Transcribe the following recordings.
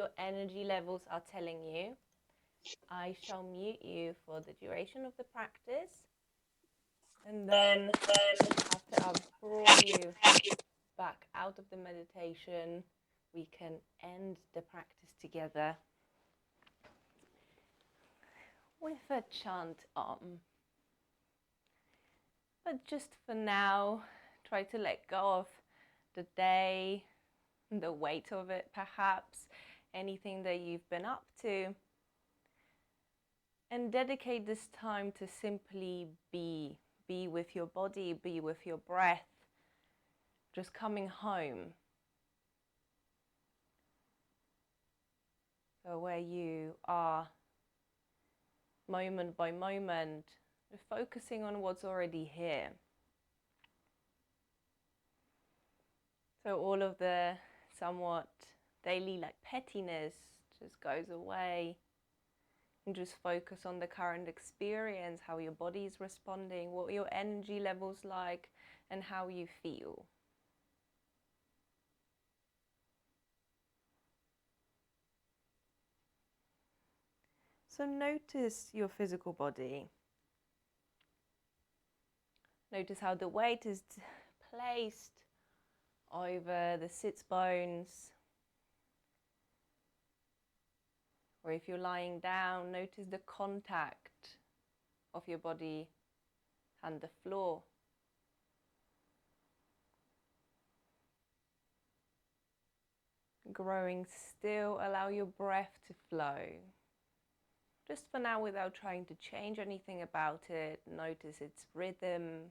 your energy levels are telling you. I shall mute you for the duration of the practice. And then after I've brought you back out of the meditation, we can end the practice together with a chant Om. But just for now, try to let go of the day, the weight of it perhaps, anything that you've been up to, and dedicate this time to simply be with your body, be with your breath, just coming home. So where you are moment by moment, focusing on what's already here. So all of the somewhat daily pettiness just goes away, and just focus on the current experience, how your body is responding, what your energy level's like, and how you feel. So notice your physical body. Notice how the weight is placed over the sits bones. Or if you're lying down, notice the contact of your body and the floor. Growing still, allow your breath to flow. Just for now, without trying to change anything about it, notice its rhythm.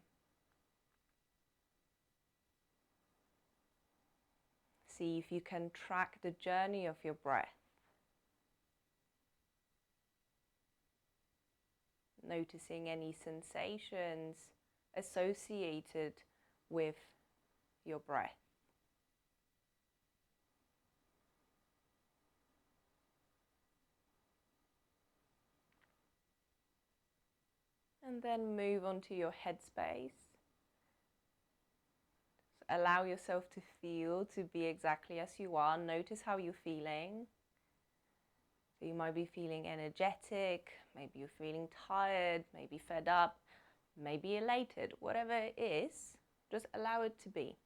See if you can track the journey of your breath. Noticing any sensations associated with your breath. And then move on to your headspace. So allow yourself to feel, to be exactly as you are. Notice how you're feeling. So you might be feeling energetic, maybe you're feeling tired, maybe fed up, maybe elated. Whatever it is, just allow it to be.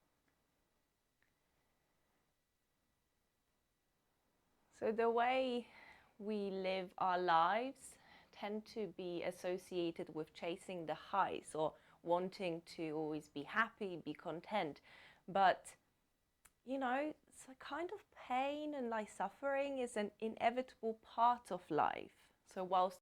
So the way we live our lives tend to be associated with chasing the highs or wanting to always be happy, be content. But, it's a kind of pain and suffering is an inevitable part of life. So whilst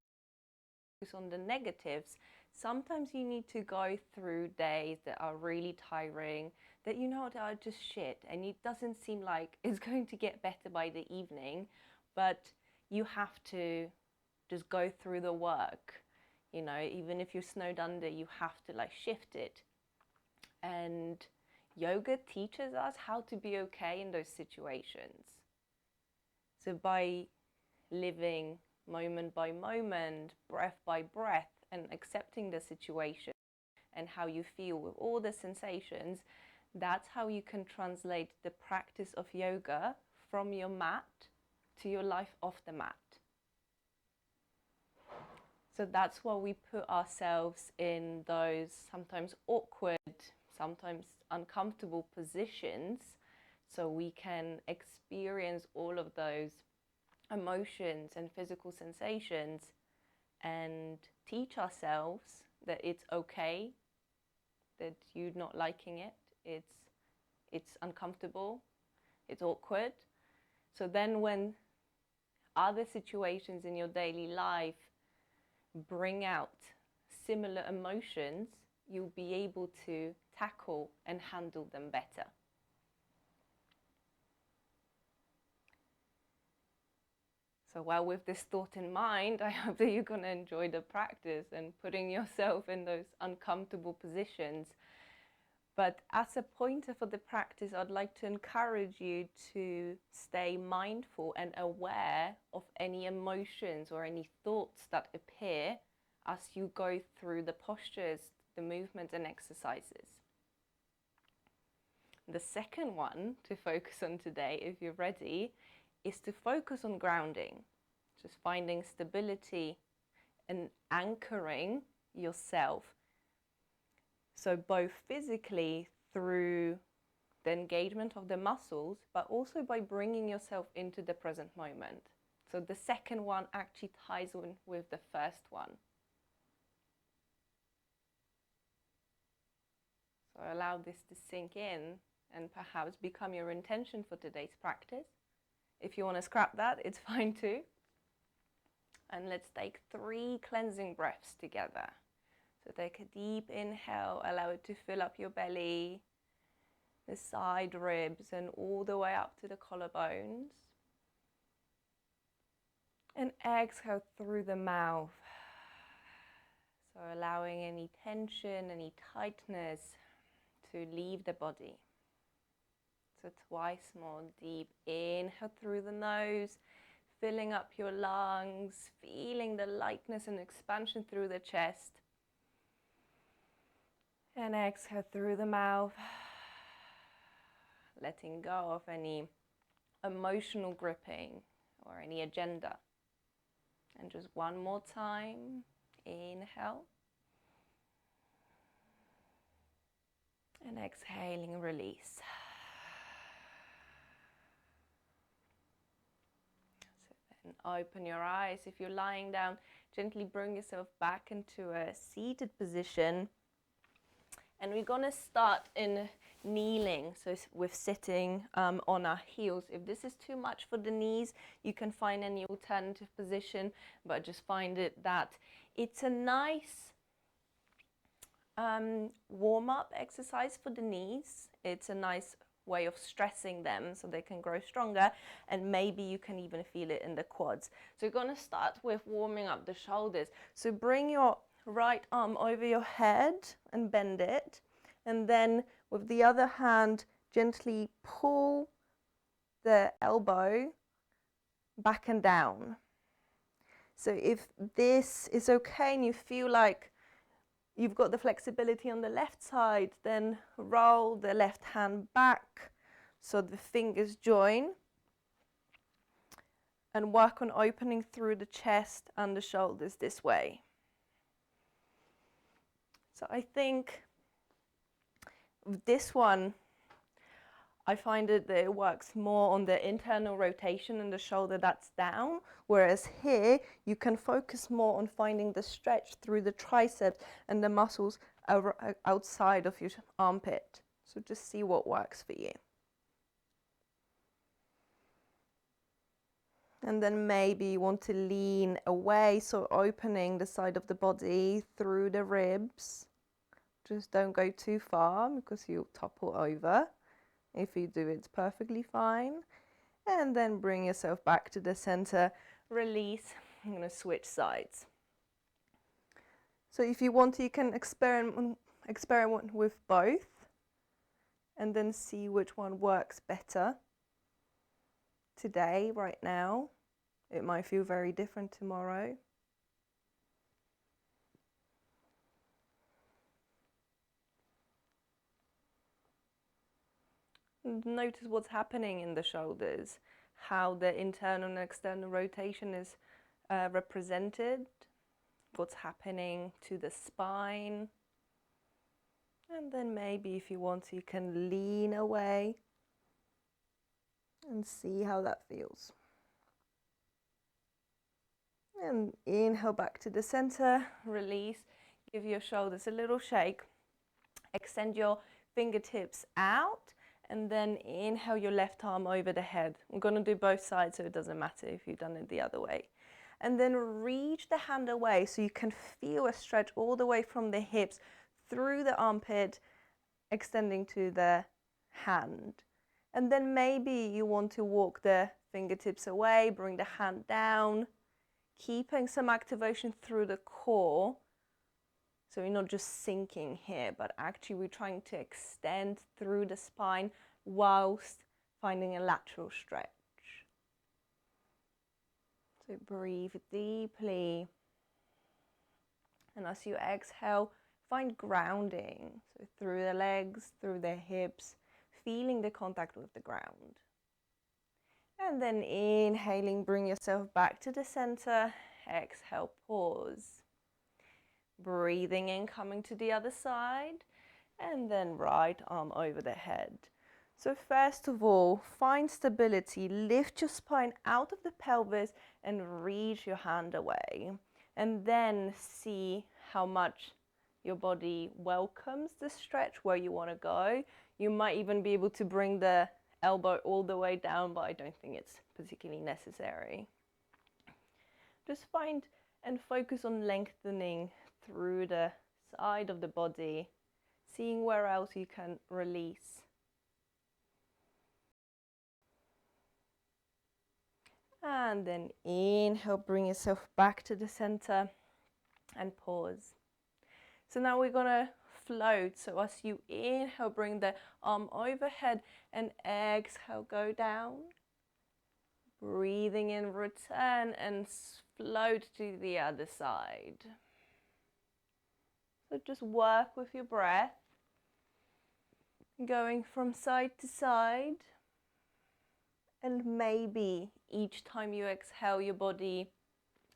focus on the negatives, sometimes you need to go through days that are really tiring, that are just shit, and it doesn't seem like it's going to get better by the evening, but you have to just go through the work. Even if you're snowed under, you have to shift it. And yoga teaches us how to be okay in those situations. So by living moment by moment, breath by breath, and accepting the situation and how you feel with all the sensations, that's how you can translate the practice of yoga from your mat to your life off the mat. So that's why we put ourselves in those sometimes awkward, sometimes uncomfortable positions, so we can experience all of those emotions and physical sensations and teach ourselves that it's okay, that you're not liking it, it's uncomfortable, it's awkward. So then when other situations in your daily life bring out similar emotions, you'll be able to tackle and handle them better. So with this thought in mind, I hope that you're going to enjoy the practice and putting yourself in those uncomfortable positions. But as a pointer for the practice, I'd like to encourage you to stay mindful and aware of any emotions or any thoughts that appear as you go through the postures, the movements and exercises. The second one to focus on today, if you're ready, is to focus on grounding, just finding stability and anchoring yourself. So both physically through the engagement of the muscles, but also by bringing yourself into the present moment. So the second one actually ties in with the first one. So allow this to sink in and perhaps become your intention for today's practice. If you want to scrap that, it's fine too. And let's take 3 cleansing breaths together. So take a deep inhale, allow it to fill up your belly, the side ribs, and all the way up to the collarbones. And exhale through the mouth. So allowing any tension, any tightness to leave the body. So twice more, deep inhale through the nose, filling up your lungs, feeling the lightness and expansion through the chest. And exhale through the mouth, letting go of any emotional gripping or any agenda. And just one more time, inhale. And exhaling, release. So then open your eyes. If you're lying down, gently bring yourself back into a seated position. And we're going to start in kneeling, so with sitting on our heels. If this is too much for the knees, you can find any alternative position, but just find it that it's a nice warm-up exercise for the knees. It's a nice way of stressing them so they can grow stronger, and maybe you can even feel it in the quads. So you're going to start with warming up the shoulders. So bring your right arm over your head and bend it, and then with the other hand gently pull the elbow back and down. So if this is okay and you feel like you've got the flexibility on the left side, then roll the left hand back so the fingers join, and work on opening through the chest and the shoulders this way. So I think this one, I find that it works more on the internal rotation in the shoulder that's down, whereas here you can focus more on finding the stretch through the triceps and the muscles outside of your armpit. So just see what works for you. And then maybe you want to lean away, so opening the side of the body through the ribs. Just don't go too far because you'll topple over. If you do, it's perfectly fine. And then bring yourself back to the center, release. I'm going to switch sides. So if you want to, you can experiment with both and then see which one works better. Today, right now, it might feel very different tomorrow. Notice what's happening in the shoulders, how the internal and external rotation is represented, what's happening to the spine. And then maybe if you want to, you can lean away and see how that feels. And inhale back to the center, release, give your shoulders a little shake, extend your fingertips out, and then inhale your left arm over the head. I'm going to do both sides, so it doesn't matter if you've done it the other way. And then reach the hand away so you can feel a stretch all the way from the hips through the armpit, extending to the hand. And then maybe you want to walk the fingertips away, bring the hand down, keeping some activation through the core. So you're not just sinking here, but actually we're trying to extend through the spine whilst finding a lateral stretch. So breathe deeply. And as you exhale, find grounding. So through the legs, through the hips, feeling the contact with the ground. And then inhaling, bring yourself back to the center. Exhale, pause. Breathing in, coming to the other side. And then right arm over the head. So first of all, find stability. Lift your spine out of the pelvis and reach your hand away. And then see how much your body welcomes the stretch where you want to go. You might even be able to bring the elbow all the way down, but I don't think it's particularly necessary. Just find and focus on lengthening through the side of the body, seeing where else you can release. And then inhale, bring yourself back to the center and pause. So now we're gonna float. So as you inhale, bring the arm overhead and exhale, go down. Breathing in, return and float to the other side. So just work with your breath, going from side to side. And maybe each time you exhale, your body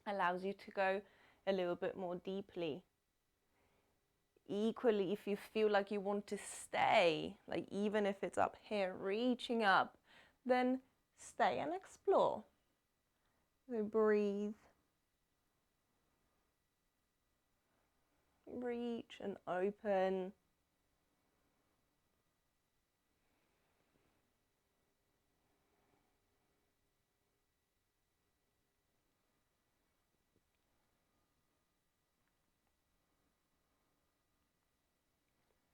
allows you to go a little bit more deeply. Equally, if you feel like you want to stay, like even if it's up here, reaching up, then stay and explore. So breathe, reach and open.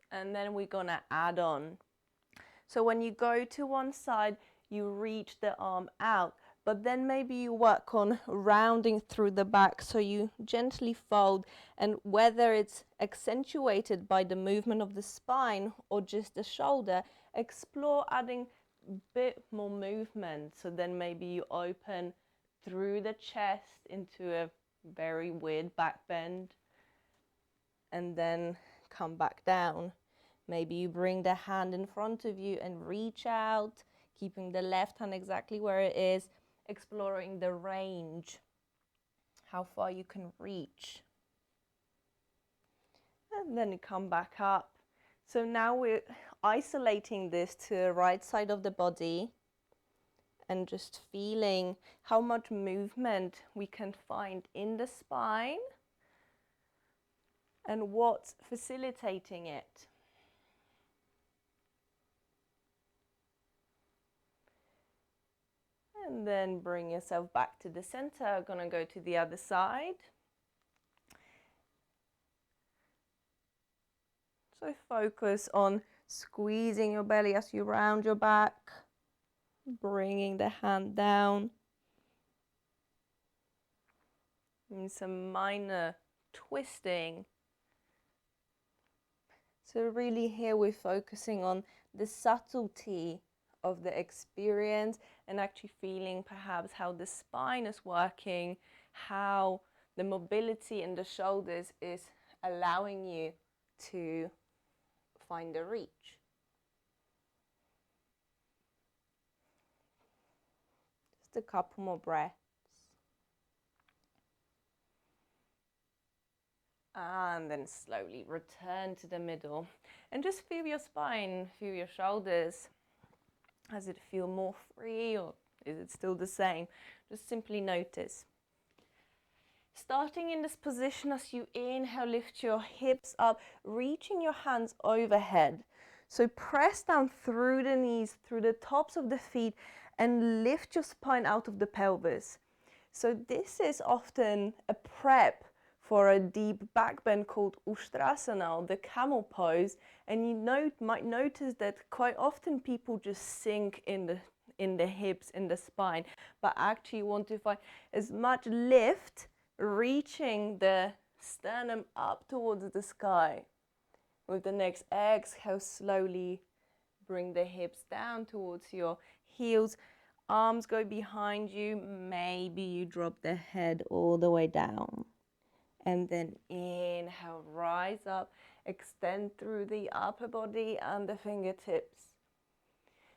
And then we're gonna add on. So when you go to one side, you reach the arm out, but then maybe you work on rounding through the back. So you gently fold, and whether it's accentuated by the movement of the spine or just the shoulder, explore adding a bit more movement. So then maybe you open through the chest into a very weird back bend, and then come back down. Maybe you bring the hand in front of you and reach out, keeping the left hand exactly where it is, exploring the range, how far you can reach. And then you come back up. So now we're isolating this to the right side of the body and just feeling how much movement we can find in the spine and what's facilitating it. And then bring yourself back to the center. I'm gonna go to the other side. So focus on squeezing your belly as you round your back, bringing the hand down. And some minor twisting. So really here we're focusing on the subtlety of the experience and actually feeling perhaps how the spine is working, how the mobility in the shoulders is allowing you to find the reach. Just a couple more breaths. And then slowly return to the middle and just feel your spine, feel your shoulders. Does it feel more free or is it still the same? Just simply notice. Starting in this position, as you inhale, lift your hips up, reaching your hands overhead. So press down through the knees, through the tops of the feet, and lift your spine out of the pelvis. So this is often a prep for a deep back bend called Ustrasana, the camel pose. And you might notice that quite often people just sink in the hips, in the spine, but actually you want to find as much lift, reaching the sternum up towards the sky. With the next exhale, slowly bring the hips down towards your heels. Arms go behind you. Maybe you drop the head all the way down. And then inhale, rise up, extend through the upper body and the fingertips.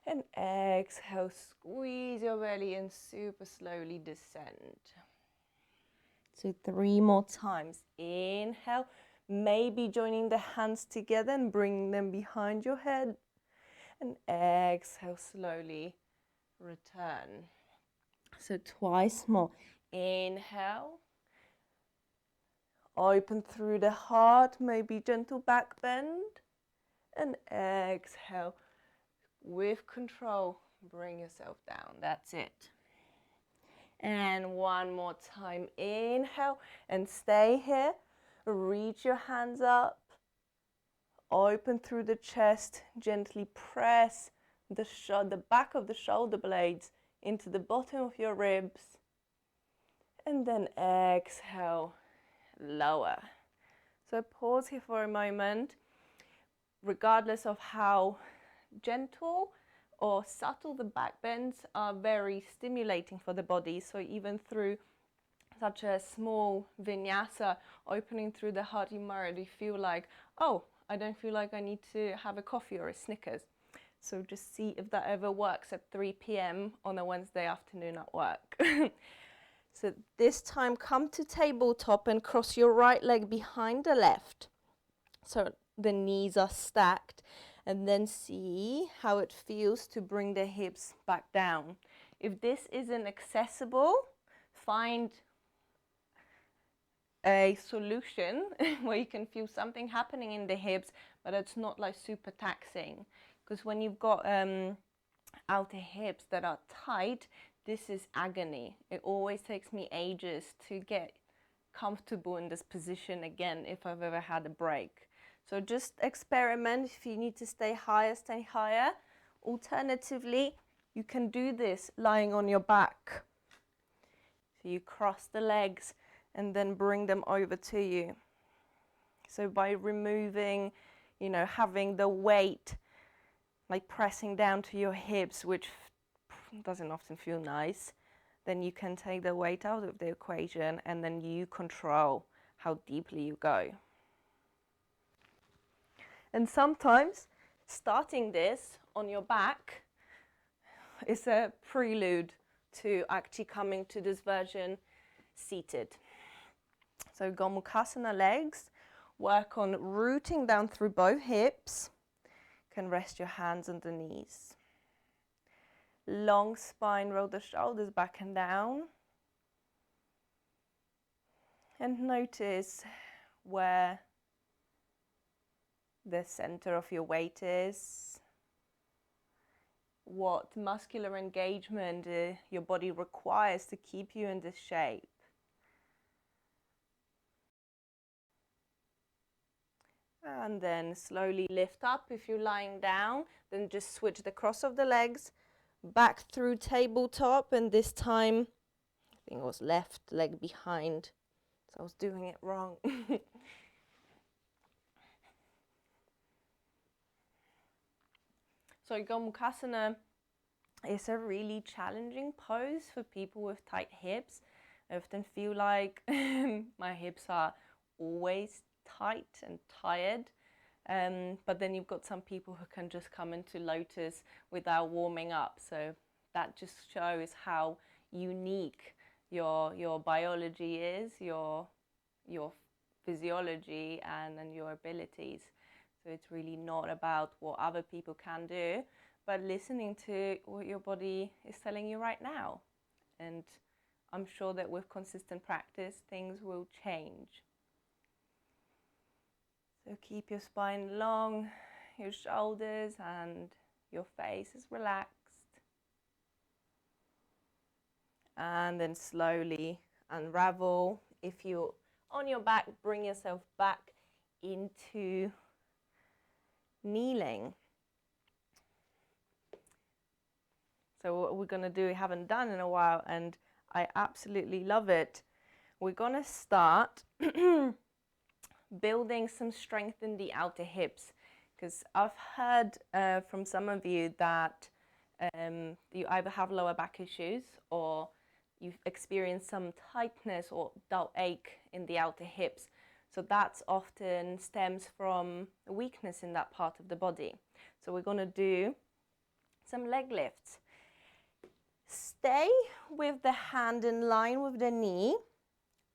And exhale, squeeze your belly and super slowly descend. So 3 more times. Inhale, maybe joining the hands together and bringing them behind your head. And exhale, slowly return. So twice more. Inhale, open through the heart, maybe gentle back bend. And exhale, with control, bring yourself down. That's it. And one more time. Inhale and stay here. Reach your hands up. Open through the chest. Gently press the back of the shoulder blades into the bottom of your ribs. And then exhale, lower. So pause here for a moment. Regardless of how gentle or subtle the back bends are very stimulating for the body. So even through such a small vinyasa, opening through the heart, you might already feel like, oh, I don't feel like I need to have a coffee or a Snickers. So just see if that ever works at 3 p.m. on a Wednesday afternoon at work. So this time, come to tabletop and cross your right leg behind the left. So the knees are stacked, and then see how it feels to bring the hips back down. If this isn't accessible, find a solution where you can feel something happening in the hips, but it's not like super taxing. Because when you've got outer hips that are tight, this is agony. It always takes me ages to get comfortable in this position again if I've ever had a break. So just experiment. If you need to stay higher, stay higher. Alternatively, you can do this lying on your back. So you cross the legs and then bring them over to you. So by removing, having the weight, like pressing down to your hips, which doesn't often feel nice, then you can take the weight out of the equation and then you control how deeply you go. And sometimes starting this on your back is a prelude to actually coming to this version seated. So Gomukhasana legs, work on rooting down through both hips. You can rest your hands on the knees. Long spine, roll the shoulders back and down. And notice where the center of your weight is, what muscular engagement your body requires to keep you in this shape. And then slowly lift up. If you're lying down, then just switch the cross of the legs back through tabletop, and this time I think it was left leg behind, so I was doing it wrong. So Gomukhasana is a really challenging pose for people with tight hips. I often feel like my hips are always tight and tired. But then you've got some people who can just come into lotus without warming up. So that just shows how unique your biology is, your physiology and your abilities. So it's really not about what other people can do, but listening to what your body is telling you right now. And I'm sure that with consistent practice, things will change. So keep your spine long, your shoulders and your face is relaxed. And then slowly unravel. If you're on your back, bring yourself back into kneeling. So what we're going to do, we haven't done in a while, and I absolutely love it. We're going to start building some strength in the outer hips, because I've heard from some of you that you either have lower back issues or you've experienced some tightness or dull ache in the outer hips. So that's often stems from a weakness in that part of the body. So we're going to do some leg lifts. Stay with the hand in line with the knee.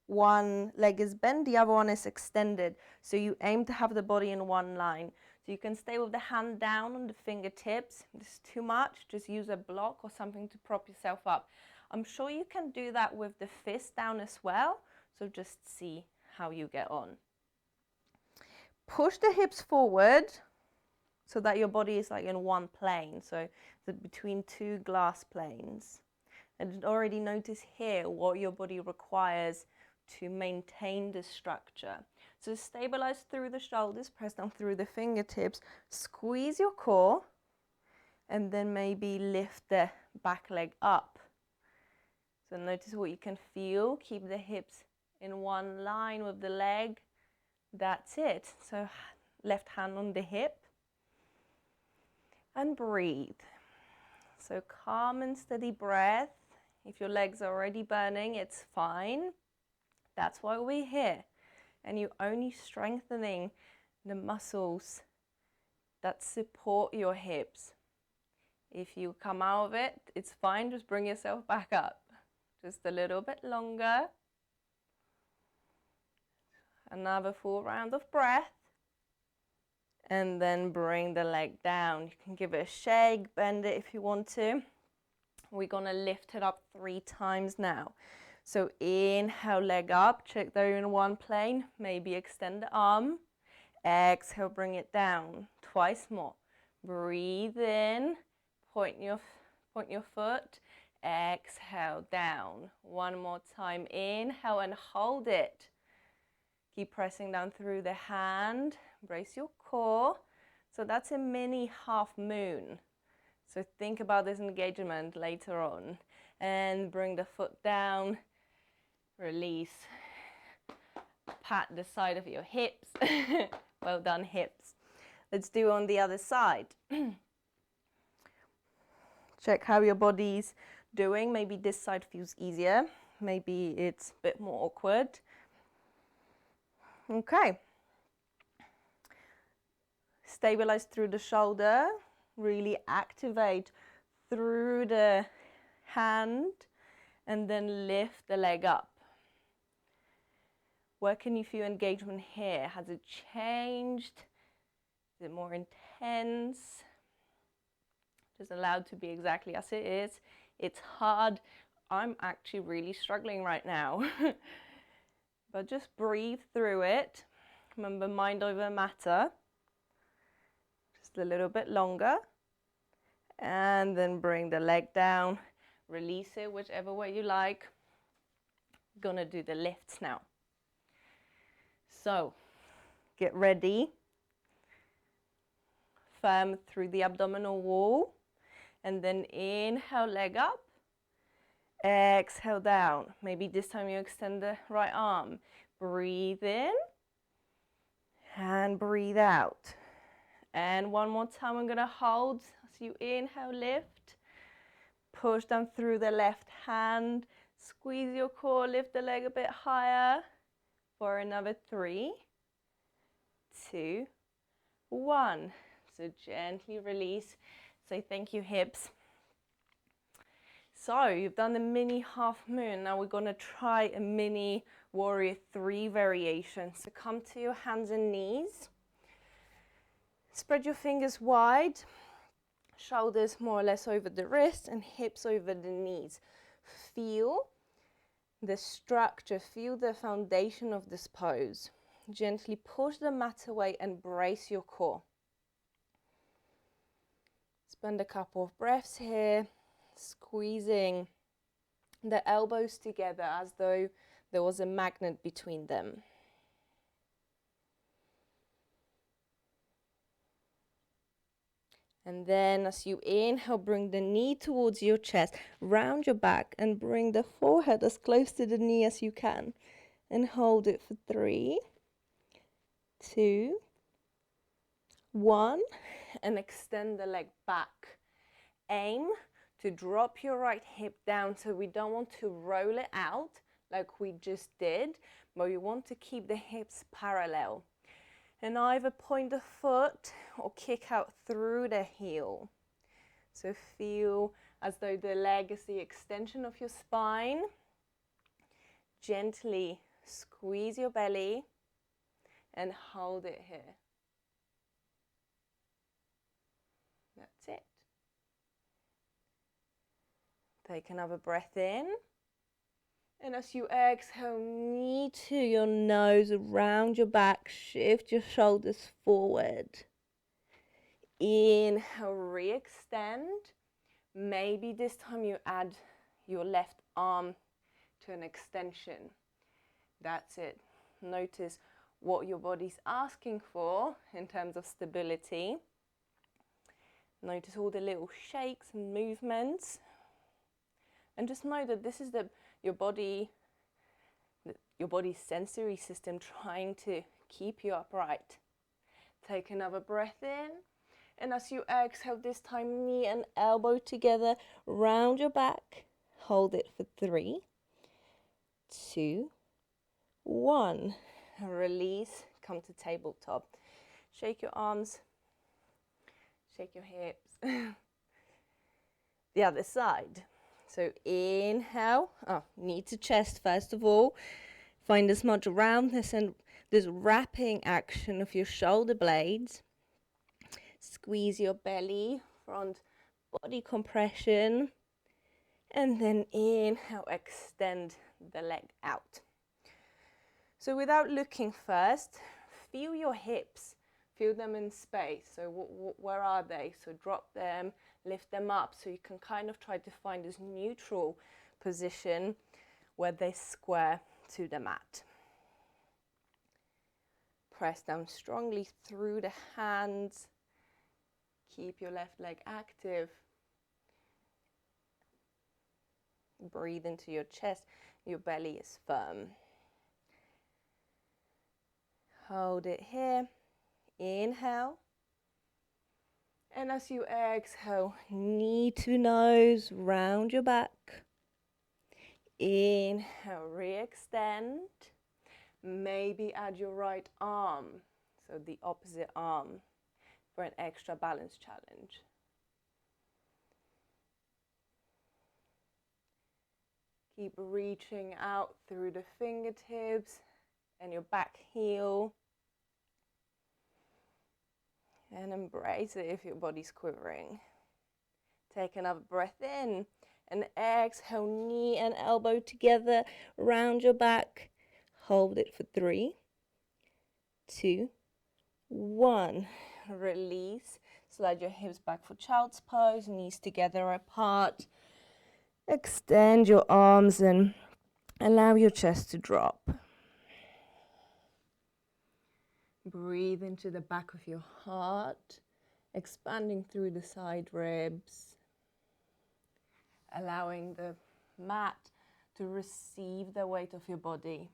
One leg is bent, the other one is extended. So you aim to have the body in one line. So you can stay with the hand down on the fingertips. If this is too much, just use a block or something to prop yourself up. I'm sure you can do that with the fist down as well. So just see how you get on. Push the hips forward so that your body is like in one plane. So between two glass planes. And already notice here what your body requires to maintain this structure. So stabilize through the shoulders, press down through the fingertips, squeeze your core, and then maybe lift the back leg up. So notice what you can feel. Keep the hips in one line with the leg. That's it. So left hand on the hip. And breathe. So calm and steady breath. If your legs are already burning, it's fine. That's why we're here. And you're only strengthening the muscles that support your hips. If you come out of it, it's fine. Just bring yourself back up. Just a little bit longer. Another full round of breath. And then bring the leg down. You can give it a shake, bend it if you want to. We're gonna lift it up 3 times now. So inhale, leg up, check they're in one plane. Maybe extend the arm. Exhale, bring it down. Twice more. Breathe in, point your foot. Exhale, down. One more time. Inhale and hold it. Keep pressing down through the hand. Brace your core. So that's a mini half moon. So think about this engagement later on. And bring the foot down. Release. Pat the side of your hips. Well done, hips. Let's do on the other side. Check how your body's doing. Maybe this side feels easier. Maybe it's a bit more awkward. Okay. Stabilize through the shoulder. Really activate through the hand and then lift the leg up. Where can you feel engagement here? Has it changed? Is it more intense? Just allowed to be exactly as it is. It's hard. I'm actually really struggling right now. But just breathe through it. Remember, mind over matter. Just a little bit longer. And then bring the leg down. Release it whichever way you like. Gonna do the lifts now. So, get ready. Firm through the abdominal wall. And then inhale, leg up. Exhale, down. Maybe this time you extend the right arm. Breathe in. And breathe out. And one more time, I'm gonna hold. As you inhale, lift. Push down through the left hand. Squeeze your core, lift the leg a bit higher. For another 3, 2, 1. So gently release. Say thank you, hips. So you've done the mini half moon. Now we're going to try a mini warrior 3 variation. So come to your hands and knees. Spread your fingers wide. Shoulders more or less over the wrists and hips over the knees. Feel the structure, feel the foundation of this pose. Gently push the mat away and brace your core. Spend a couple of breaths here, squeezing the elbows together as though there was a magnet between them. And then as you inhale, bring the knee towards your chest, round your back and bring the forehead as close to the knee as you can. And hold it for 3, 2, 1. And extend the leg back. Aim to drop your right hip down, so we don't want to roll it out like we just did, but we want to keep the hips parallel. And either point the foot or kick out through the heel. So feel as though the leg is the extension of your spine. Gently squeeze your belly and hold it here. That's it. Take another breath in. And as you exhale, knee to your nose, around your back, shift your shoulders forward. Inhale, re-extend. Maybe this time you add your left arm to an extension. That's it. Notice what your body's asking for in terms of stability. Notice all the little shakes and movements. And just know that this is your body's sensory system trying to keep you upright. Take another breath in. And as you exhale, this time knee and elbow together, round your back. Hold it for 3, 2, 1. Release, come to tabletop. Shake your arms, shake your hips. The other side. So inhale, knee to chest first of all. Find as much roundness and this wrapping action of your shoulder blades. Squeeze your belly, front body compression. And then inhale, extend the leg out. So without looking first, feel your hips, feel them in space. So where are they? So drop them, lift them up, so you can kind of try to find this neutral position where they square to the mat. Press down strongly through the hands. Keep your left leg active. Breathe into your chest. Your belly is firm. Hold it here. Inhale. And as you exhale, knee to nose, round your back. Inhale, re-extend. Maybe add your right arm, so the opposite arm, for an extra balance challenge. Keep reaching out through the fingertips and your back heel. And embrace it if your body's quivering. Take another breath in and exhale, knee and elbow together, round your back. Hold it for 3, 2, 1. Release. Slide your hips back for child's pose, knees together apart. Extend your arms and allow your chest to drop. Breathe into the back of your heart, expanding through the side ribs, allowing the mat to receive the weight of your body.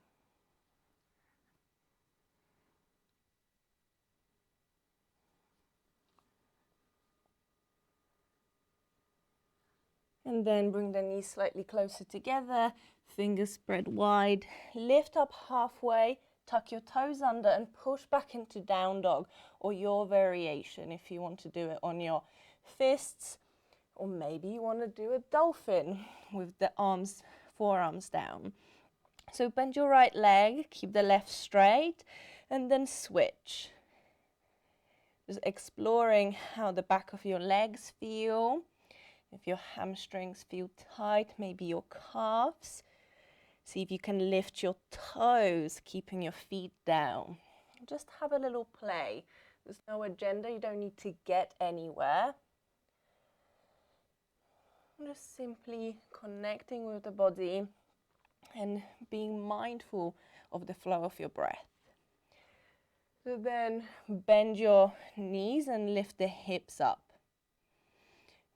And then bring the knees slightly closer together, fingers spread wide, lift up halfway, tuck your toes under and push back into down dog, or your variation if you want to do it on your fists, or maybe you want to do a dolphin with the arms, forearms down. So bend your right leg, keep the left straight, and then switch. Just exploring how the back of your legs feel. If your hamstrings feel tight, maybe your calves. See if you can lift your toes, keeping your feet down. Just have a little play. There's no agenda, you don't need to get anywhere. Just simply connecting with the body and being mindful of the flow of your breath. So then bend your knees and lift the hips up.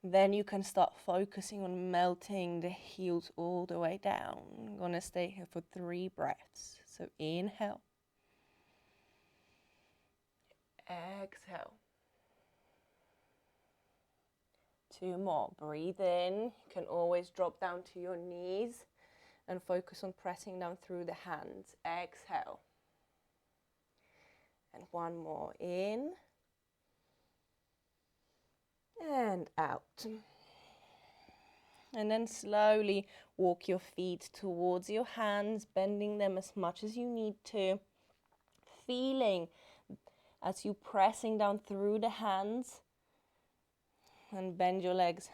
Then you can start focusing on melting the heels all the way down. I'm going to stay here for 3 breaths. So inhale. Exhale. 2 more. Breathe in. You can always drop down to your knees and focus on pressing down through the hands. Exhale. And 1 more. In. and out. And then slowly walk your feet towards your hands, bending them as much as you need to. Feeling as you pressing down through the hands, and bend your legs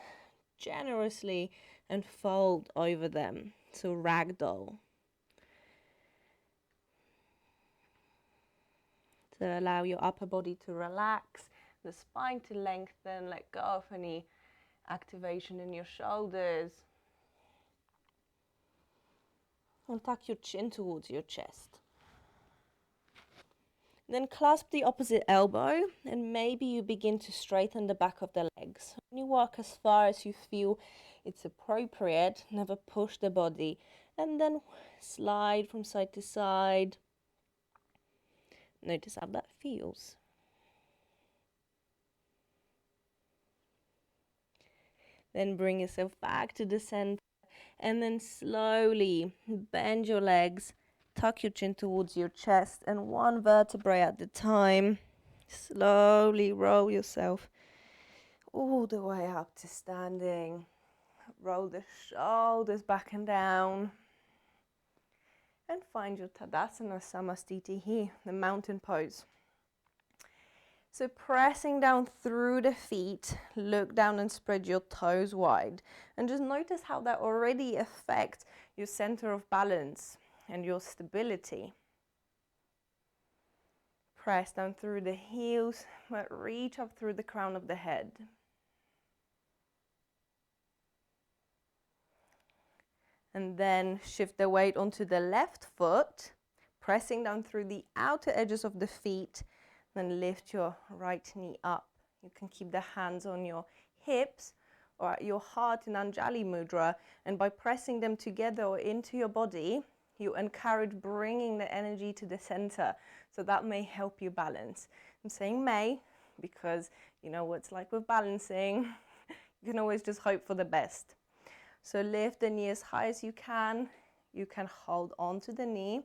generously and fold over them. So ragdoll. So allow your upper body to relax, the spine to lengthen, let go of any activation in your shoulders. And tuck your chin towards your chest. Then clasp the opposite elbow, and maybe you begin to straighten the back of the legs. Only walk as far as you feel it's appropriate, never push the body, and then slide from side to side. Notice how that feels. Then bring yourself back to the center, and then slowly bend your legs, tuck your chin towards your chest, and one vertebrae at a time. Slowly roll yourself all the way up to standing. Roll the shoulders back and down. And find your Tadasana Samastiti here, the mountain pose. So pressing down through the feet, look down and spread your toes wide. And just notice how that already affects your center of balance and your stability. Press down through the heels, but reach up through the crown of the head. And then shift the weight onto the left foot, pressing down through the outer edges of the feet. Then lift your right knee up. You can keep the hands on your hips or at your heart in Anjali Mudra. And by pressing them together or into your body, you encourage bringing the energy to the center. So that may help you balance. I'm saying may because you know what it's like with balancing. You can always just hope for the best. So lift the knee as high as you can. You can hold on to the knee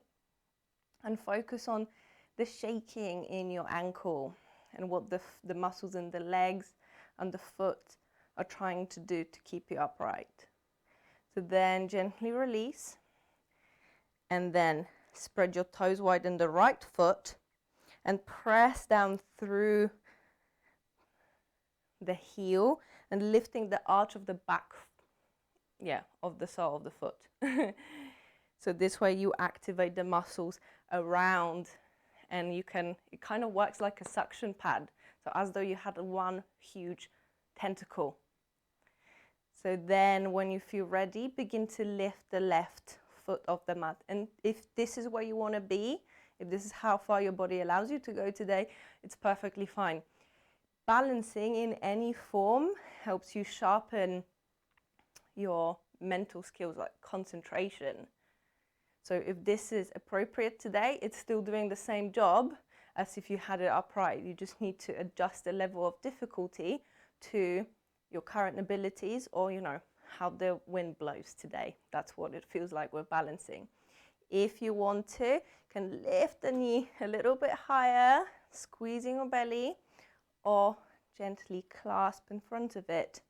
and focus on the shaking in your ankle and what the muscles in the legs and the foot are trying to do to keep you upright. So then gently release and then spread your toes wide in the right foot and press down through the heel and lifting the arch of the back, of the sole of the foot. So this way you activate the muscles around, and it kind of works like a suction pad. So as though you had one huge tentacle. So then when you feel ready, begin to lift the left foot off the mat. And if this is where you want to be, if this is how far your body allows you to go today, it's perfectly fine. Balancing in any form helps you sharpen your mental skills like concentration. So if this is appropriate today, it's still doing the same job as if you had it upright. You just need to adjust the level of difficulty to your current abilities or, how the wind blows today. That's what it feels like with balancing. If you want to, you can lift the knee a little bit higher, squeezing your belly, or gently clasp in front of it.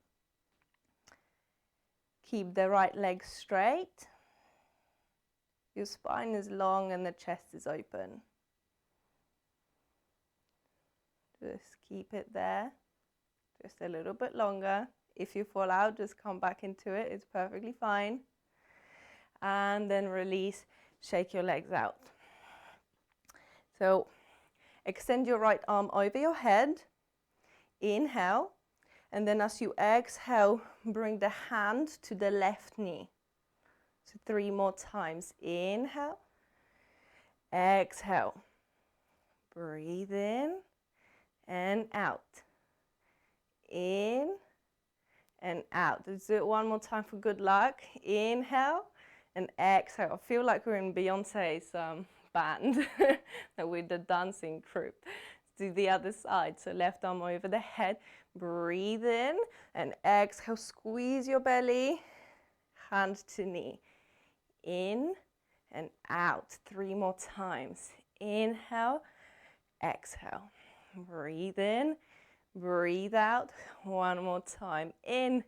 Keep the right leg straight. Your spine is long and the chest is open. Just keep it there, just a little bit longer. If you fall out, just come back into it. It's perfectly fine. And then release, shake your legs out. So extend your right arm over your head. Inhale. And then as you exhale, bring the hand to the left knee. So 3 more times. Inhale. Exhale. Breathe in and out. In and out. Let's do it one more time for good luck. Inhale and exhale. I feel like we're in Beyonce's band with the dancing group. Let's do the other side. So left arm over the head. Breathe in and exhale. Squeeze your belly. Hand to knee. In and out. 3 more times. Inhale. Exhale. Breathe in. Breathe out. One more time. In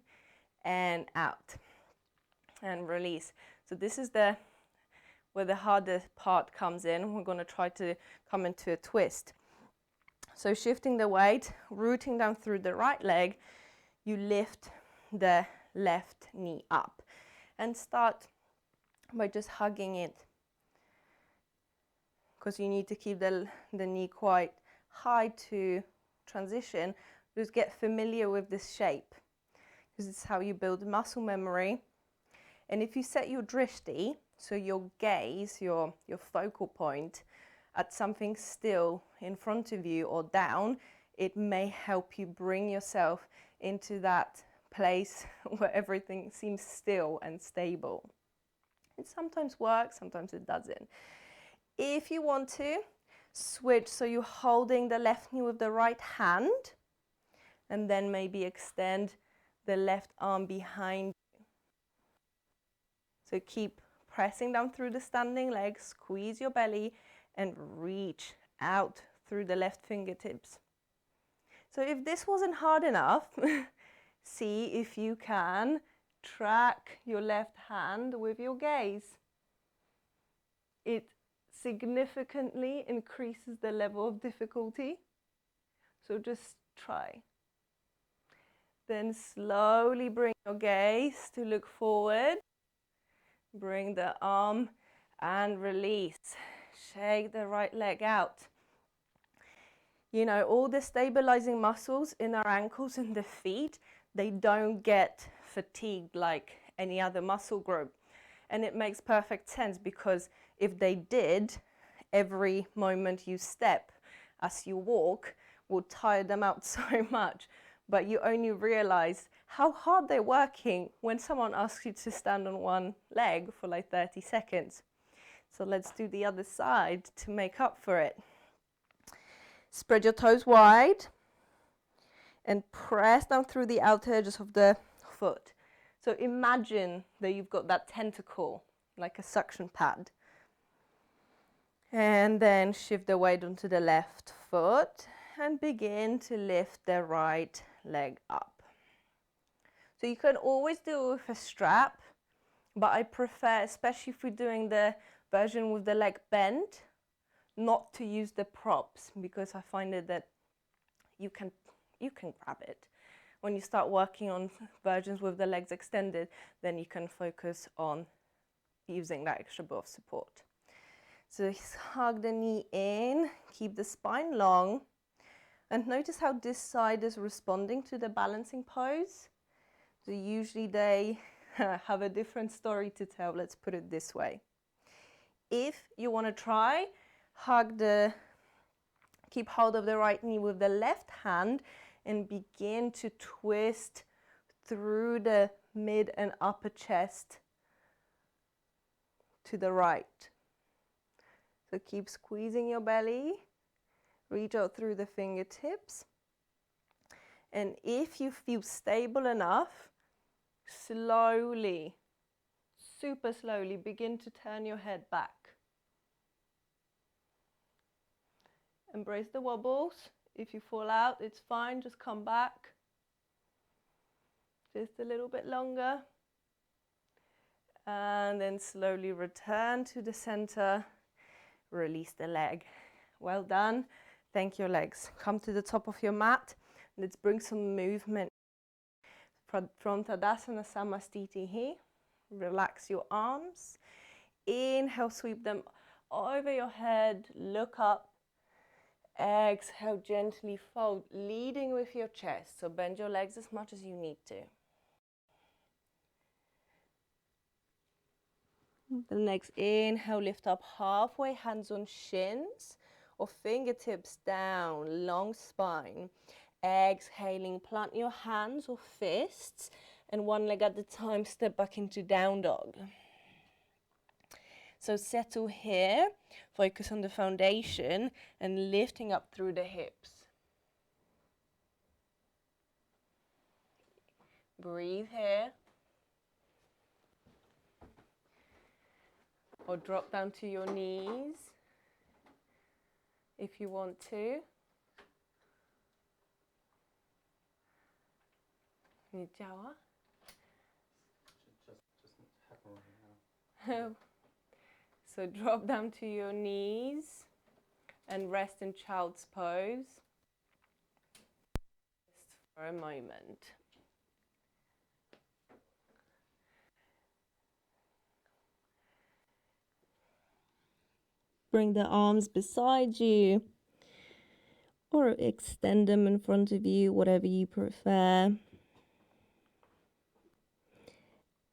and out. And release. So this is where the hardest part comes in. We're going to try to come into a twist. So shifting the weight, rooting down through the right leg, you lift the left knee up and start by just hugging it, because you need to keep the knee quite high to transition. Just get familiar with this shape, because it's how you build muscle memory. And if you set your drishti, so your gaze, your focal point, at something still in front of you or down, it may help you bring yourself into that place where everything seems still and stable. It sometimes works, sometimes it doesn't. If you want to, switch, so you're holding the left knee with the right hand, and then maybe extend the left arm behind you. So keep pressing down through the standing leg, squeeze your belly, and reach out through the left fingertips. So if this wasn't hard enough, see if you can track your left hand with your gaze. It significantly increases the level of difficulty. So just try. Then slowly bring your gaze to look forward. Bring the arm and release. Shake the right leg out. You know, all the stabilizing muscles in our ankles and the feet, they don't get fatigued like any other muscle group. And it makes perfect sense, because if they did, every moment you step as you walk will tire them out so much. But you only realize how hard they're working when someone asks you to stand on one leg for like 30 seconds. So let's do the other side to make up for it. Spread your toes wide and press down through the outer edges of the foot. So imagine that you've got that tentacle, like a suction pad. And then shift the weight onto the left foot and begin to lift the right leg up. So you can always do it with a strap, but I prefer, especially if we're doing the version with the leg bent, not to use the props, because I find it that you can grab it. When you start working on versions with the legs extended, then you can focus on using that extra bit of support. So hug the knee in, keep the spine long, and notice how this side is responding to the balancing pose. So usually they have a different story to tell, let's put it this way. If you want to try, keep hold of the right knee with the left hand and begin to twist through the mid and upper chest to the right. So keep squeezing your belly, reach out through the fingertips. And if you feel stable enough, slowly, super slowly, begin to turn your head back. Embrace the wobbles. If you fall out, it's fine, just come back. Just a little bit longer. And then slowly return to the center. Release the leg. Well done. Thank your legs. Come to the top of your mat. Let's bring some movement from Tadasana Samastiti here. Relax your arms. Inhale, sweep them over your head. Look up. Exhale, gently fold, leading with your chest. So bend your legs as much as you need to. The next inhale, lift up halfway, hands on shins or fingertips down, long spine. Exhaling, plant your hands or fists, and one leg at a time, step back into down dog. So settle here, focus on the foundation and lifting up through the hips. Breathe here. Or drop down to your knees if you want to. Działa? Just happen right now. So drop down to your knees and rest in child's pose. Just for a moment. Bring the arms beside you or extend them in front of you, whatever you prefer.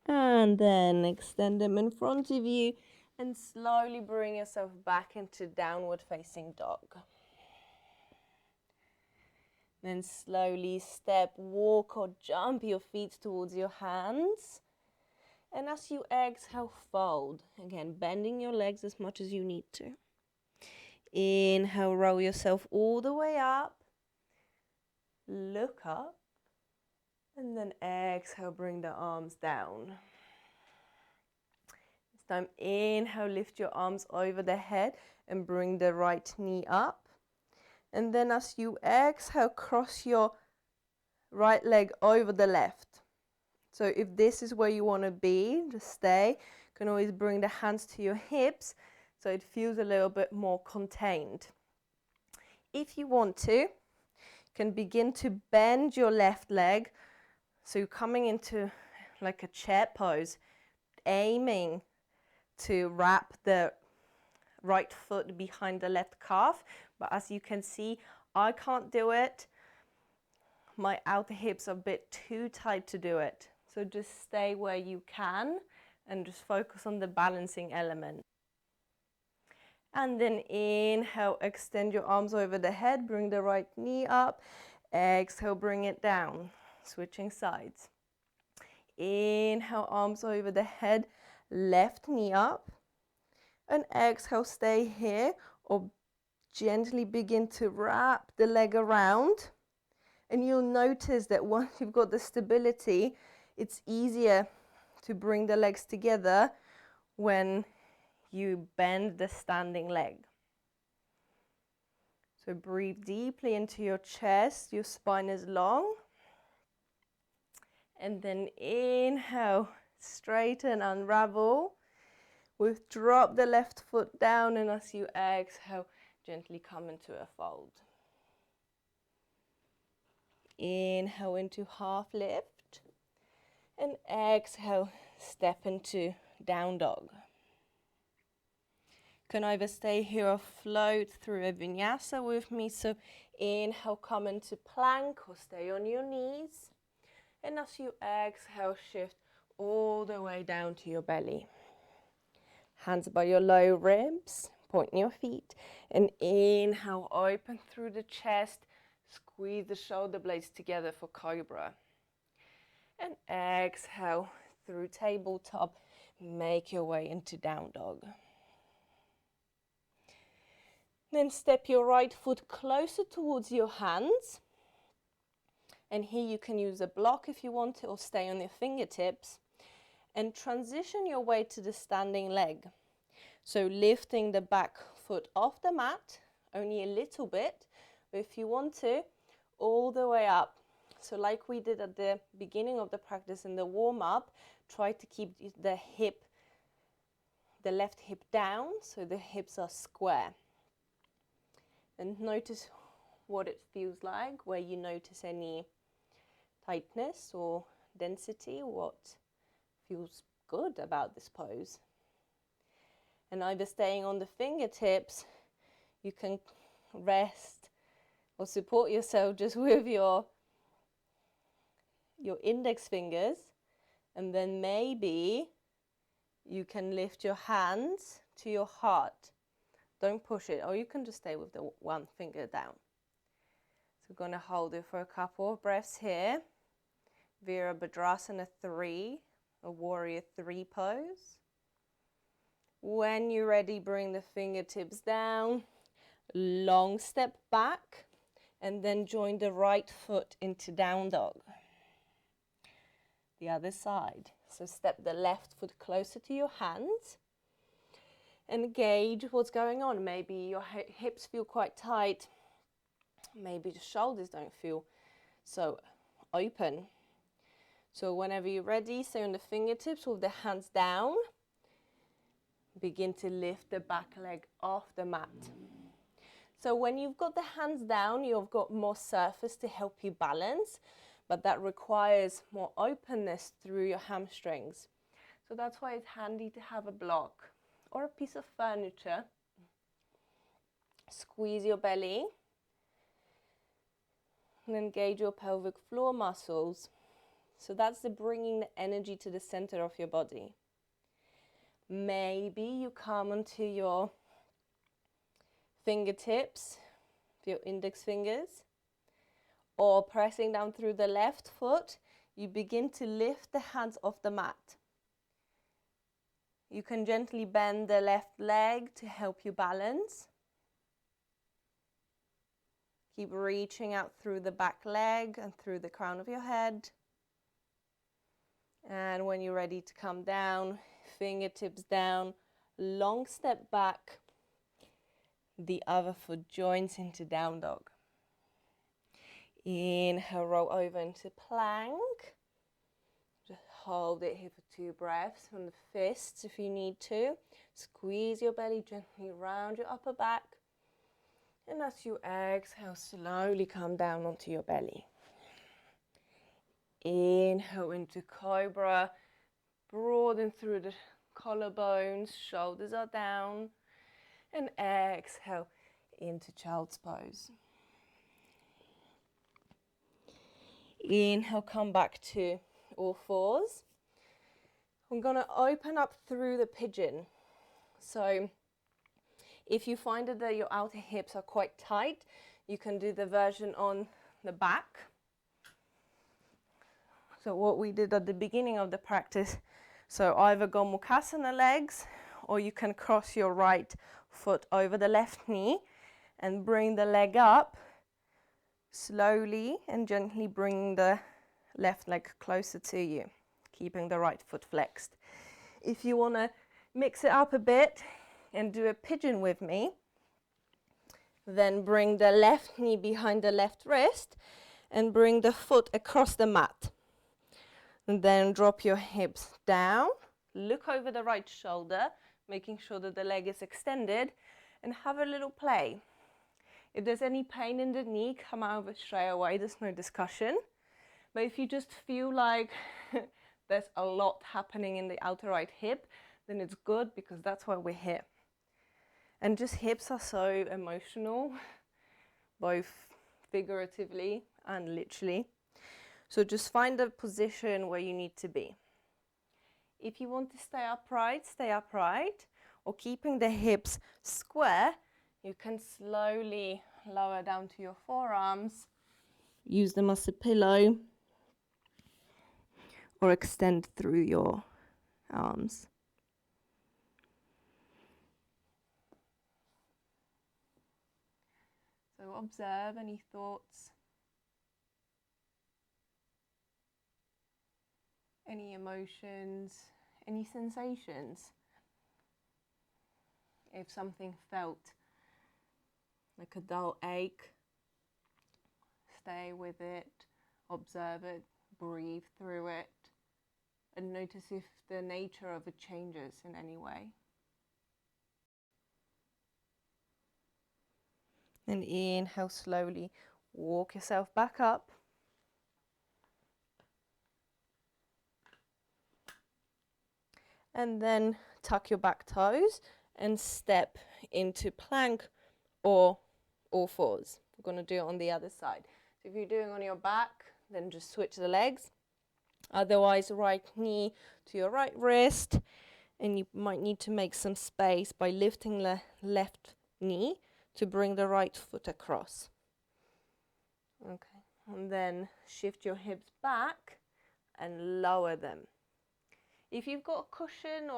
And then extend them in front of you and slowly bring yourself back into downward facing dog. Then slowly step, walk or jump your feet towards your hands. And as you exhale, fold. Again, bending your legs as much as you need to. Inhale, roll yourself all the way up. Look up. And then exhale, bring the arms down. This time, inhale, lift your arms over the head and bring the right knee up. And then as you exhale, cross your right leg over the left. So if this is where you want to be, just stay. You can always bring the hands to your hips so it feels a little bit more contained. If you want to, you can begin to bend your left leg. So you're coming into like a chair pose, aiming to wrap the right foot behind the left calf. But as you can see, I can't do it. My outer hips are a bit too tight to do it. So just stay where you can and just focus on the balancing element. And then inhale, extend your arms over the head, bring the right knee up. Exhale, bring it down, switching sides. Inhale, arms over the head, left knee up. And exhale, stay here or gently begin to wrap the leg around. And you'll notice that once you've got the stability, it's easier to bring the legs together when you bend the standing leg. So breathe deeply into your chest, your spine is long. And then inhale, straighten, unravel. We've dropped the left foot down, and as you exhale, gently come into a fold. Inhale into half lift. And exhale, step into down dog. You can either stay here or float through a vinyasa with me. So inhale, come into plank or stay on your knees. And as you exhale, shift all the way down to your belly. Hands by your low ribs, point your feet. And inhale, open through the chest. Squeeze the shoulder blades together for cobra. And exhale through tabletop. Make your way into down dog. Then step your right foot closer towards your hands. And here you can use a block if you want to, or stay on your fingertips. And transition your way to the standing leg. So lifting the back foot off the mat, only a little bit. But if you want to, all the way up. So like we did at the beginning of the practice in the warm-up, try to keep the left hip down so the hips are square. And notice what it feels like, where you notice any tightness or density, what feels good about this pose. And either staying on the fingertips, you can rest or support yourself just with your index fingers, and then maybe you can lift your hands to your heart. Don't push it, or you can just stay with the one finger down. So we're going to hold it for a couple of breaths here. Virabhadrasana 3, a warrior 3 pose. When you're ready, bring the fingertips down, long step back, and then join the right foot into down dog. The other side. So step the left foot closer to your hands and gauge what's going on. Maybe your hips feel quite tight. Maybe the shoulders don't feel so open. So whenever you're ready, stay on the fingertips with the hands down. Begin to lift the back leg off the mat. So when you've got the hands down, you've got more surface to help you balance, but that requires more openness through your hamstrings. So that's why it's handy to have a block or a piece of furniture. Squeeze your belly and engage your pelvic floor muscles. So that's the bringing the energy to the center of your body. Maybe you come onto your fingertips, your index fingers, or pressing down through the left foot, you begin to lift the hands off the mat. You can gently bend the left leg to help you balance. Keep reaching out through the back leg and through the crown of your head. And when you're ready to come down, fingertips down, long step back. The other foot joins into down dog. Inhale, roll over into plank. Just hold it here for 2 breaths on the fists if you need to. Squeeze your belly gently round your upper back. And as you exhale, slowly come down onto your belly. Inhale into cobra. Broaden through the collarbones, shoulders are down. And exhale into child's pose. Inhale, come back to all fours. I'm going to open up through the pigeon. So if you find that your outer hips are quite tight, you can do the version on the back. So what we did at the beginning of the practice, so either go Mukasana legs, or you can cross your right foot over the left knee and bring the leg up slowly and gently bring the left leg closer to you, keeping the right foot flexed. If you want to mix it up a bit and do a pigeon with me, then bring the left knee behind the left wrist and bring the foot across the mat. And then drop your hips down, look over the right shoulder, making sure that the leg is extended, and have a little play. If there's any pain in the knee, come over straight away, there's no discussion. But if you just feel like there's a lot happening in the outer right hip, then it's good, because that's why we're here. And just hips are so emotional, both figuratively and literally. So just find a position where you need to be. If you want to stay upright, or keeping the hips square, you can slowly lower down to your forearms, use them as a pillow, or extend through your arms. So observe any thoughts, any emotions, any sensations. If something felt like a dull ache, stay with it, observe it, breathe through it, and notice if the nature of it changes in any way. And inhale slowly, walk yourself back up. And then tuck your back toes and step into plank or all fours. We're going to do it on the other side. So if you're doing on your back, then just switch the legs. Otherwise, right knee to your right wrist, and you might need to make some space by lifting the left knee to bring the right foot across. Okay, and then shift your hips back and lower them. If you've got a cushion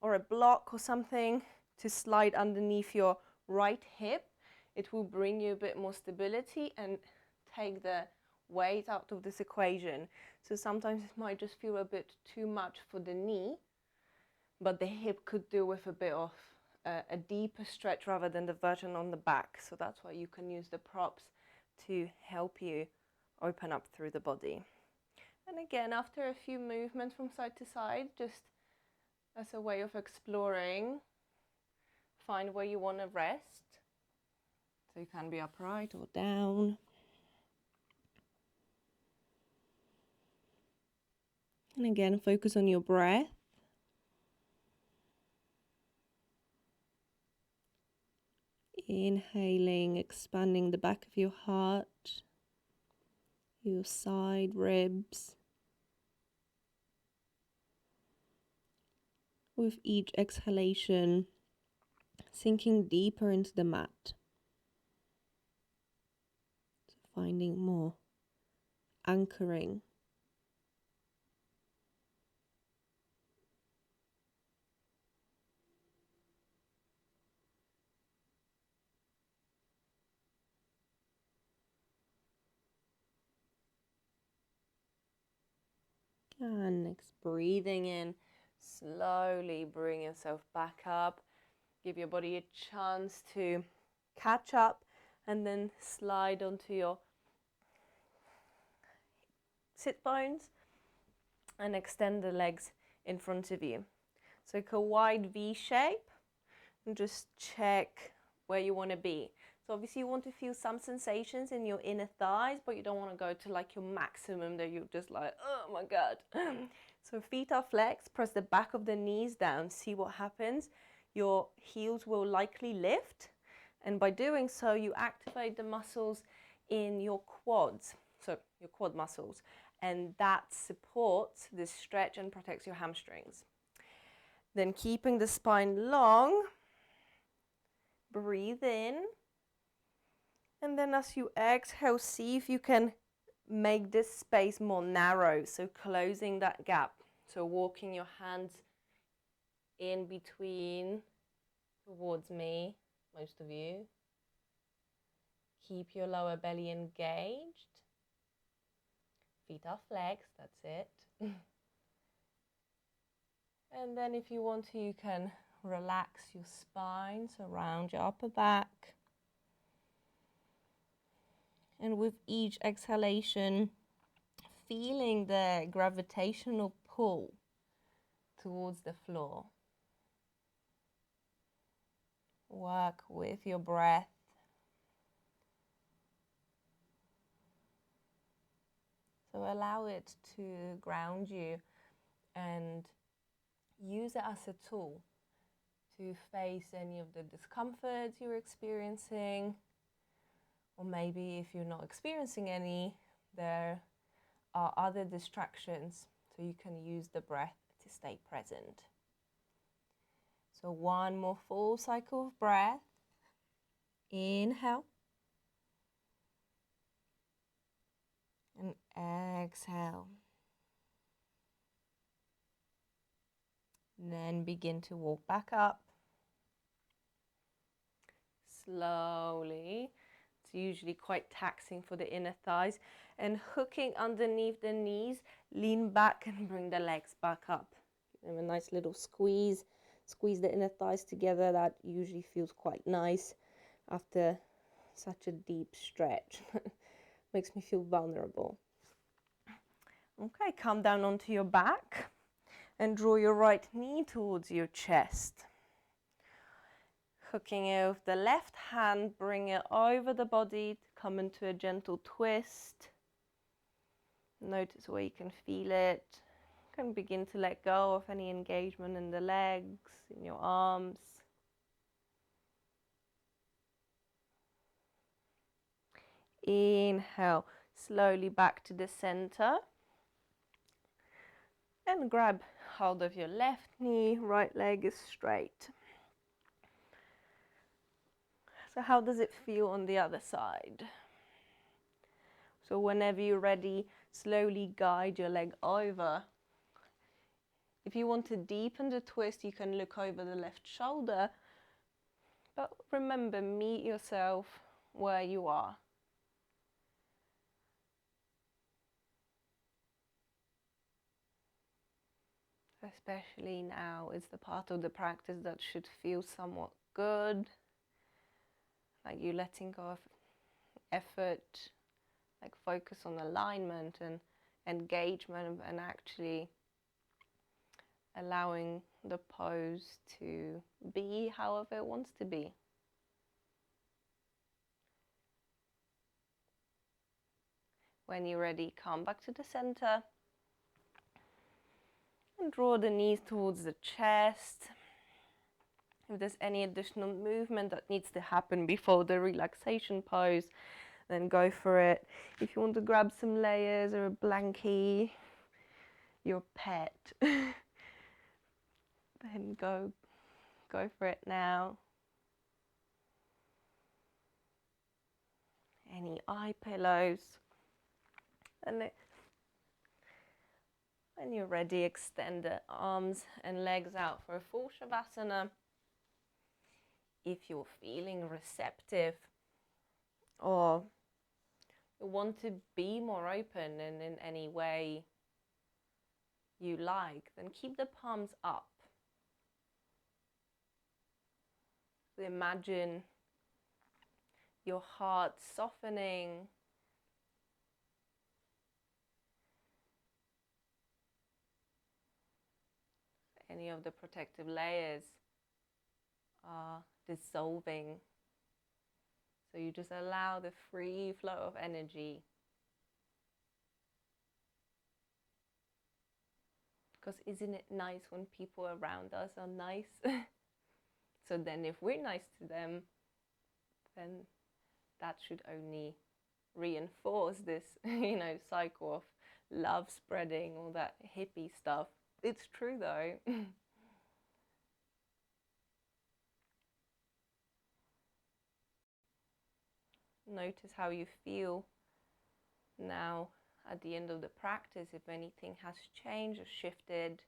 or a block or something to slide underneath your right hip, it will bring you a bit more stability and take the weight out of this equation. So sometimes it might just feel a bit too much for the knee, but the hip could do with a bit of a deeper stretch rather than the version on the back. So that's why you can use the props to help you open up through the body. And again, after a few movements from side to side, just as a way of exploring, find where you want to rest. So you can be upright or down. And again, focus on your breath. Inhaling, expanding the back of your heart, your side ribs. With each exhalation, sinking deeper into the mat. So finding more anchoring. And next, breathing in, slowly bring yourself back up. Give your body a chance to catch up and then slide onto your sit bones and extend the legs in front of you. So like a wide V shape, and just check where you want to be. So obviously you want to feel some sensations in your inner thighs, but you don't want to go to like your maximum that you're just like, oh my God. So feet are flexed, press the back of the knees down, see what happens. Your heels will likely lift, and by doing so you activate the muscles in your quads, so your quad muscles, and that supports this stretch and protects your hamstrings. Then keeping the spine long, breathe in, and then as you exhale, see if you can make this space more narrow, so closing that gap. So walking your hands in between towards me, most of you. Keep your lower belly engaged. Feet are flexed, that's it. And then if you want to, you can relax your spine, so round your upper back. And with each exhalation, feeling the gravitational pull towards the floor. Work with your breath. So allow it to ground you and use it as a tool to face any of the discomforts you're experiencing. Or maybe if you're not experiencing any, there are other distractions, so you can use the breath to stay present. So one more full cycle of breath. Inhale. And exhale. And then begin to walk back up. Slowly. It's usually quite taxing for the inner thighs. And hooking underneath the knees, lean back and bring the legs back up. Give them a nice little squeeze. Squeeze the inner thighs together. That usually feels quite nice after such a deep stretch. Makes me feel vulnerable. Okay, come down onto your back and draw your right knee towards your chest. Hooking it with the left hand, bring it over the body, come into a gentle twist. Notice where you can feel it. You can begin to let go of any engagement in the legs, in your arms. Inhale, slowly back to the center. And grab hold of your left knee, right leg is straight. So how does it feel on the other side? So whenever you're ready, slowly guide your leg over. If you want to deepen the twist, you can look over the left shoulder. But remember, meet yourself where you are. Especially now is the part of the practice that should feel somewhat good. Like you letting go of effort, like focus on alignment and engagement and actually allowing the pose to be however it wants to be. When you're ready, come back to the center and draw the knees towards the chest. If there's any additional movement that needs to happen before the relaxation pose, then go for it. If you want to grab some layers or a blankie, your pet, then go for it now. Any eye pillows. And when you're ready, extend the arms and legs out for a full Shavasana. If you're feeling receptive or you want to be more open and in any way you like, then keep the palms up. So imagine your heart softening. Any of the protective layers are dissolving. So you just allow the free flow of energy. Because isn't it nice when people around us are nice? So then if we're nice to them, then that should only reinforce this, cycle of love spreading, all that hippie stuff. It's true though. Notice how you feel now at the end of the practice, if anything has changed or shifted,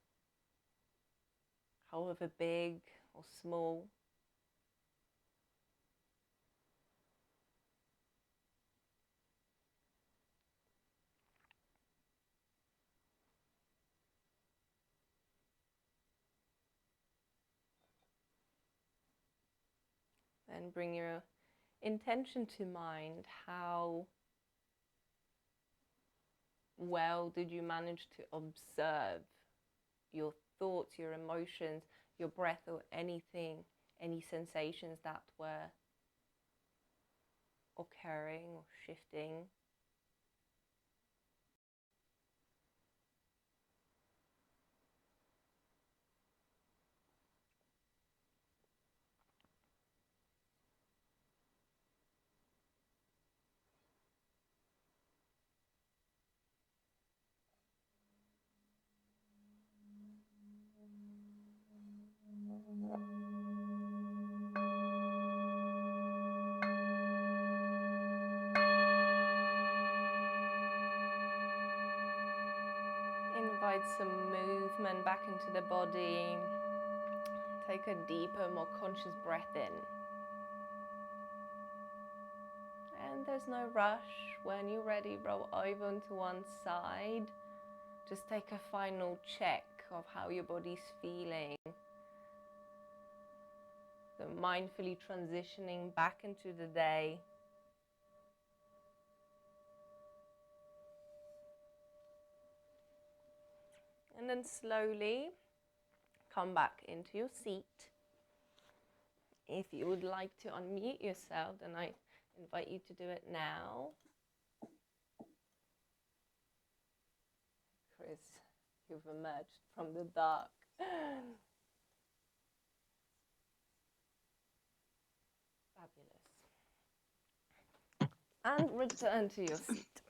however big or small. Then bring your intention to mind. How well did you manage to observe your thoughts, your emotions, your breath, or anything, any sensations that were occurring or shifting? Invite some movement back into the body. Take a deeper, more conscious breath in. And there's no rush. When you're ready, roll over onto one side. Just take a final check of how your body's feeling. So mindfully transitioning back into the day. And then slowly come back into your seat. If you would like to unmute yourself, then I invite you to do it now. Chris, you've emerged from the dark. Fabulous. And return to your seat.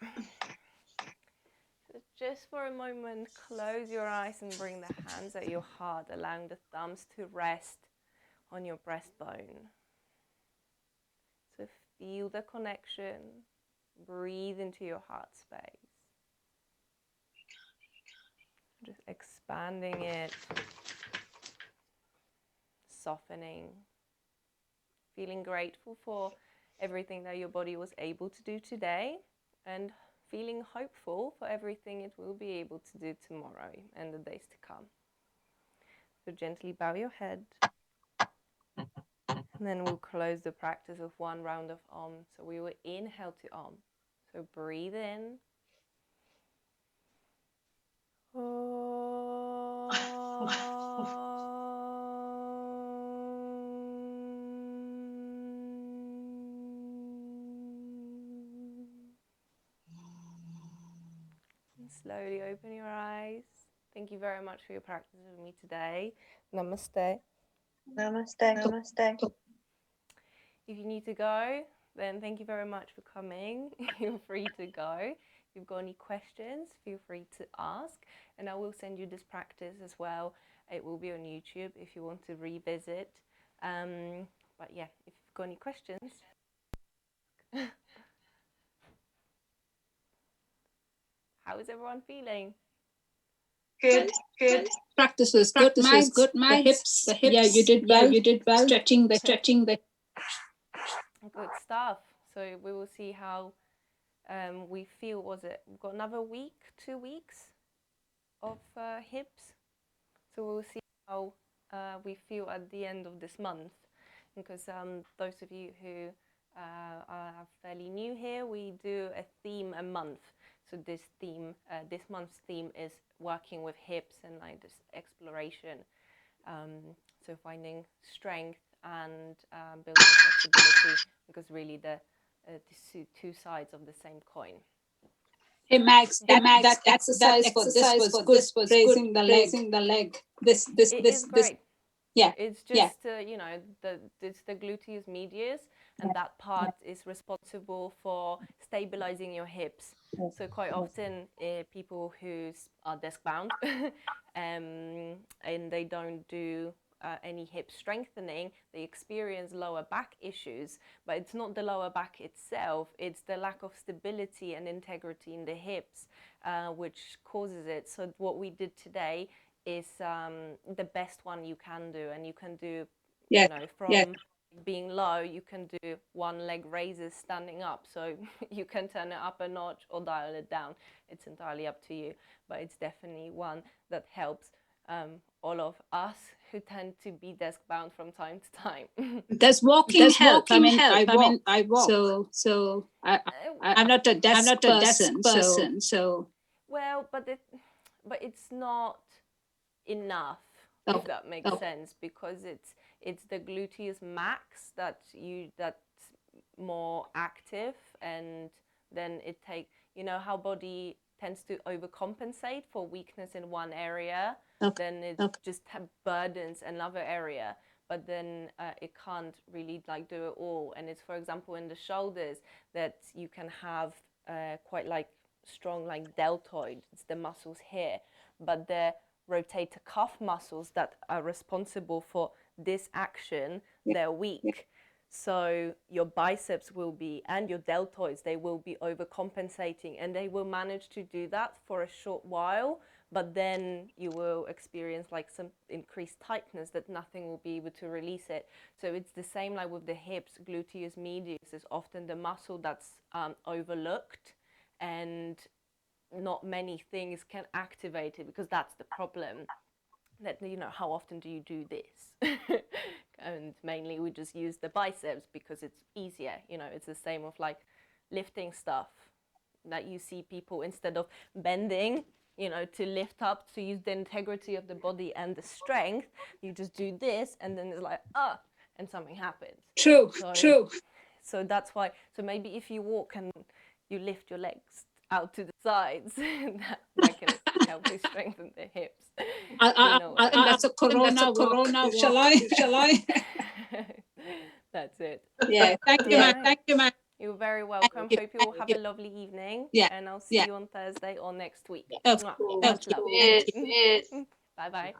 So just for a moment, close your eyes and bring the hands at your heart, allowing the thumbs to rest on your breastbone. So feel the connection. Breathe into your heart space. Just expanding it, softening, feeling grateful for everything that your body was able to do today, and feeling hopeful for everything it will be able to do tomorrow and the days to come. So gently bow your head, and then we'll close the practice with one round of Om. So we will inhale to Om. So breathe in. And slowly open your eyes. Thank you very much for your practice with me today. Namaste. Namaste. Namaste. If you need to go, then thank you very much for coming. You're free to go. If you've got any questions, feel free to ask. And I will send you this practice as well. It will be on YouTube if you want to revisit. But yeah, if you've got any questions. How is everyone feeling? Good. Good. Practice was good. Good. The hips. Yeah, you did well. Stretching the. Good stuff. So we will see how we feel. Was it? We've got another week, 2 weeks of hips. So we'll see how we feel at the end of this month. Because those of you who are fairly new here, we do a theme a month. So this month's theme is working with hips and like this exploration. So finding strength and building flexibility, because really the two sides of the same coin. Hey Max, that exercise for this was good. Raising the leg. This is great. Yeah. It's just you know, it's the gluteus medius, and that part is responsible for stabilizing your hips. So quite often people who are desk bound and they don't do any hip strengthening, they experience lower back issues. But it's not the lower back itself, it's the lack of stability and integrity in the hips which causes it. So what we did today is the best one you can do, and you can do you know, from being low, you can do one leg raises standing up, so you can turn it up a notch or dial it down. It's entirely up to you, but it's definitely one that helps all of us who tend to be desk bound from time to time. Does walking help? I mean, I walk. So I'm not a desk person. So well, but it's not enough, if that makes sense, because it's the gluteus max that's more active, and then it takes, you know how body tends to overcompensate for weakness in one area, then it just burdens another area, but then it can't really like do it all. And it's, for example, in the shoulders that you can have quite like strong like deltoid, it's the muscles here, but the rotator cuff muscles that are responsible for this action, they're weak. So your biceps will be, and your deltoids, they will be overcompensating, and they will manage to do that for a short while, but then you will experience like some increased tightness that nothing will be able to release it. So it's the same like with the hips. Gluteus medius is often the muscle that's overlooked, and not many things can activate it, because that's the problem. That, you know, how often do you do this? And mainly we just use the biceps because it's easier. You know, it's the same with like lifting stuff, that you see people, instead of bending, you know, to lift up, to use the integrity of the body and the strength, you just do this, and then it's like and something happens. True. So that's why, so maybe if you walk and you lift your legs out to the sides, that can help you strengthen the hips. That's a corona walk. Shall I? That's it. Yeah. Thank you, Max. You're very welcome. Hope you all have a lovely evening. Yeah. And I'll see you on Thursday or next week. Of Much love. Yes. Bye bye.